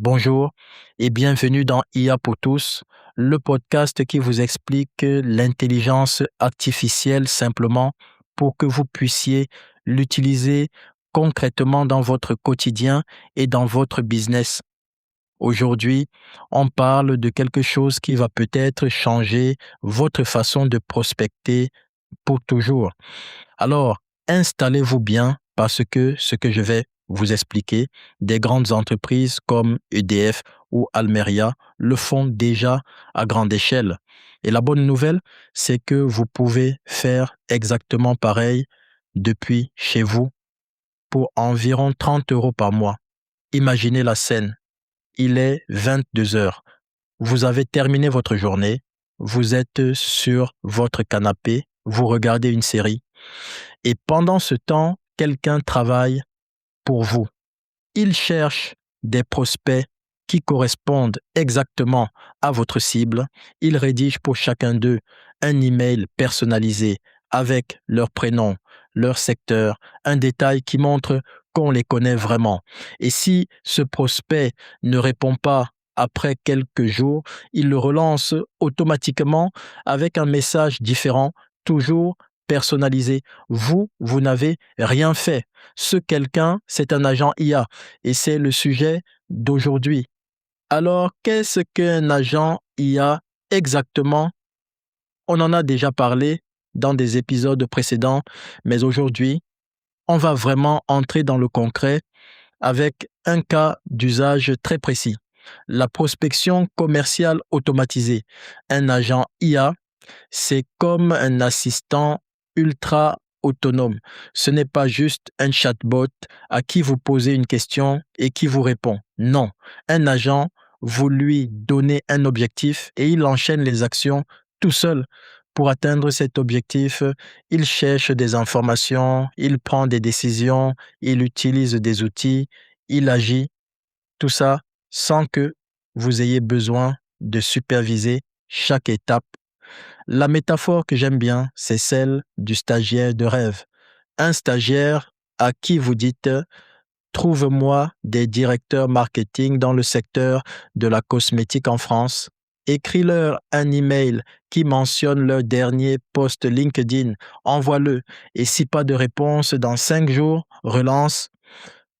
Bonjour et bienvenue dans IA pour tous, le podcast qui vous explique l'intelligence artificielle simplement pour que vous puissiez l'utiliser concrètement dans votre quotidien et dans votre business. Aujourd'hui, on parle de quelque chose qui va peut-être changer votre façon de prospecter pour toujours. Alors, installez-vous bien parce que ce que je vais vous expliquer, des grandes entreprises comme EDF ou Almeria le font déjà à grande échelle. Et la bonne nouvelle, c'est que vous pouvez faire exactement pareil depuis chez vous pour environ 30 euros par mois. Imaginez la scène. Il est 22 heures. Vous avez terminé votre journée. Vous êtes sur votre canapé. Vous regardez une série. Et pendant ce temps, quelqu'un travaille pour vous. Il cherche des prospects qui correspondent exactement à votre cible. Il rédige pour chacun d'eux un email personnalisé avec leur prénom, leur secteur, un détail qui montre qu'on les connaît vraiment. Et si ce prospect ne répond pas après quelques jours, il le relance automatiquement avec un message différent, toujours personnalisé. Vous n'avez rien fait. Ce quelqu'un, c'est un agent IA et c'est le sujet d'aujourd'hui. Alors, qu'est-ce qu'un agent IA exactement? On en a déjà parlé dans des épisodes précédents, mais aujourd'hui, on va vraiment entrer dans le concret avec un cas d'usage très précis. La prospection commerciale automatisée. Un agent IA, c'est comme un assistant ultra autonome. Ce n'est pas juste un chatbot à qui vous posez une question et qui vous répond. Non, un agent, vous lui donnez un objectif et il enchaîne les actions tout seul. Pour atteindre cet objectif, il cherche des informations, il prend des décisions, il utilise des outils, il agit, tout ça sans que vous ayez besoin de superviser chaque étape. La métaphore que j'aime bien, c'est celle du stagiaire de rêve. Un stagiaire à qui vous dites « Trouve-moi des directeurs marketing dans le secteur de la cosmétique en France. Écris-leur un email qui mentionne leur dernier post LinkedIn. Envoie-le. Et si pas de réponse dans 5 jours, relance. »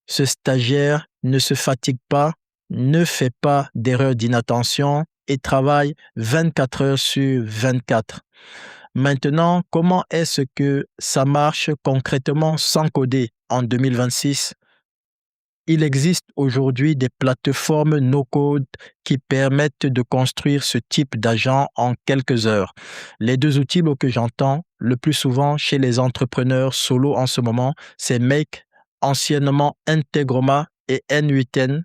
Ce stagiaire ne se fatigue pas, ne fait pas d'erreur d'inattention et travaille 24 heures sur 24. Maintenant, comment est-ce que ça marche concrètement sans coder en 2026? Il existe aujourd'hui des plateformes no-code qui permettent de construire ce type d'agent en quelques heures. Les deux outils que j'entends le plus souvent chez les entrepreneurs solo en ce moment, c'est Make, anciennement Integroma, et N8N.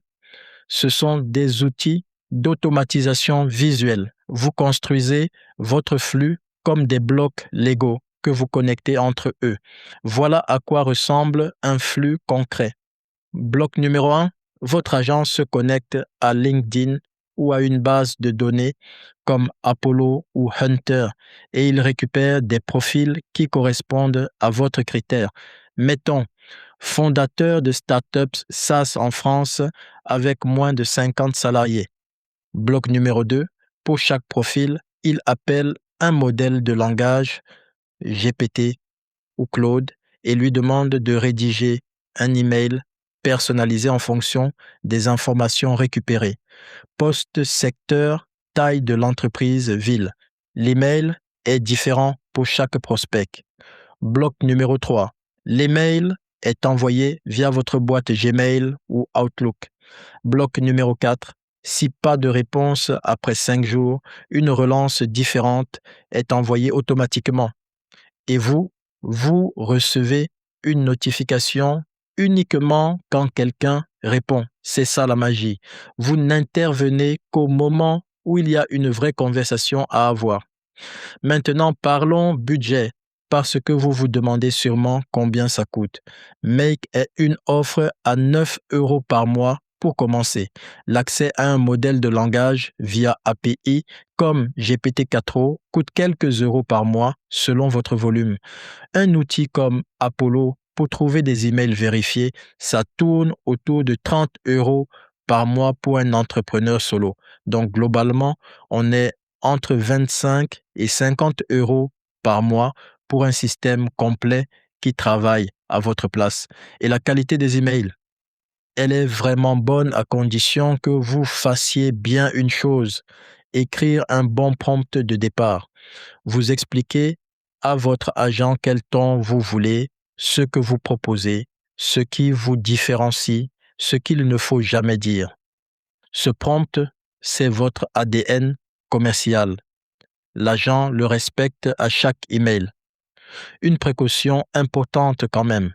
Ce sont des outils d'automatisation visuelle. Vous construisez votre flux comme des blocs Lego que vous connectez entre eux. Voilà à quoi ressemble un flux concret. Bloc numéro 1, votre agent se connecte à LinkedIn ou à une base de données comme Apollo ou Hunter et il récupère des profils qui correspondent à votre critère. Mettons, fondateur de startups SaaS en France avec moins de 50 salariés. Bloc numéro 2, pour chaque profil, il appelle un modèle de langage GPT ou Claude et lui demande de rédiger un email personnalisé en fonction des informations récupérées. Poste, secteur, taille de l'entreprise, ville. L'email est différent pour chaque prospect. Bloc numéro 3. L'email est envoyé via votre boîte Gmail ou Outlook. Bloc numéro 4. Si pas de réponse après 5 jours, une relance différente est envoyée automatiquement. Et vous recevez une notification uniquement quand quelqu'un répond. C'est ça la magie. Vous n'intervenez qu'au moment où il y a une vraie conversation à avoir. Maintenant, parlons budget, parce que vous vous demandez sûrement combien ça coûte. Make est une offre à 9 euros par mois pour commencer. L'accès à un modèle de langage via API comme GPT-4o coûte quelques euros par mois selon votre volume. Un outil comme Apollo pour trouver des emails vérifiés, ça tourne autour de 30 euros par mois pour un entrepreneur solo. Donc, globalement, on est entre 25 et 50 euros par mois pour un système complet qui travaille à votre place. Et la qualité des emails, elle est vraiment bonne à condition que vous fassiez bien une chose, écrire un bon prompt de départ. Vous expliquez à votre agent quel ton vous voulez, ce que vous proposez, ce qui vous différencie, ce qu'il ne faut jamais dire. Ce prompt, c'est votre ADN commercial. L'agent le respecte à chaque email. Une précaution importante quand même.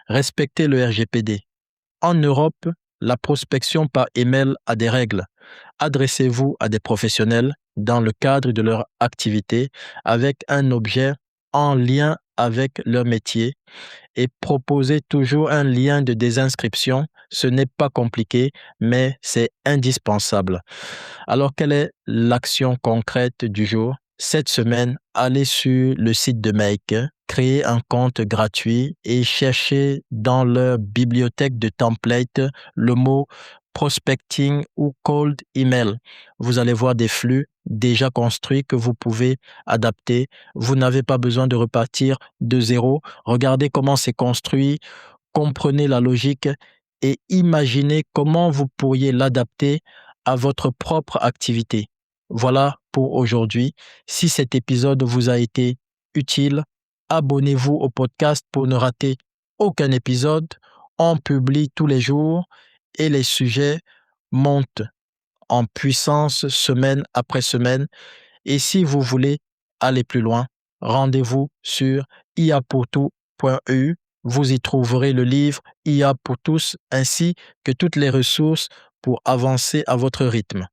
Respectez le RGPD. En Europe, la prospection par email a des règles. Adressez-vous à des professionnels dans le cadre de leur activité avec un objet en lien avec leur métier et proposez toujours un lien de désinscription. Ce n'est pas compliqué, mais c'est indispensable. Alors, quelle est l'action concrète du jour? Cette semaine, allez sur le site de Make, créez un compte gratuit et cherchez dans leur bibliothèque de templates le mot prospecting ou cold email. Vous allez voir des flux déjà construits que vous pouvez adapter. Vous n'avez pas besoin de repartir de zéro. Regardez comment c'est construit, comprenez la logique et imaginez comment vous pourriez l'adapter à votre propre activité. Voilà pour aujourd'hui. Si cet épisode vous a été utile, abonnez-vous au podcast pour ne rater aucun épisode. On publie tous les jours et les sujets montent en puissance semaine après semaine. Et si vous voulez aller plus loin, rendez-vous sur iapourtout.eu. Vous y trouverez le livre IA pour tous ainsi que toutes les ressources pour avancer à votre rythme.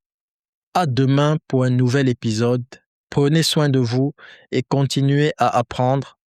À demain pour un nouvel épisode. Prenez soin de vous et continuez à apprendre.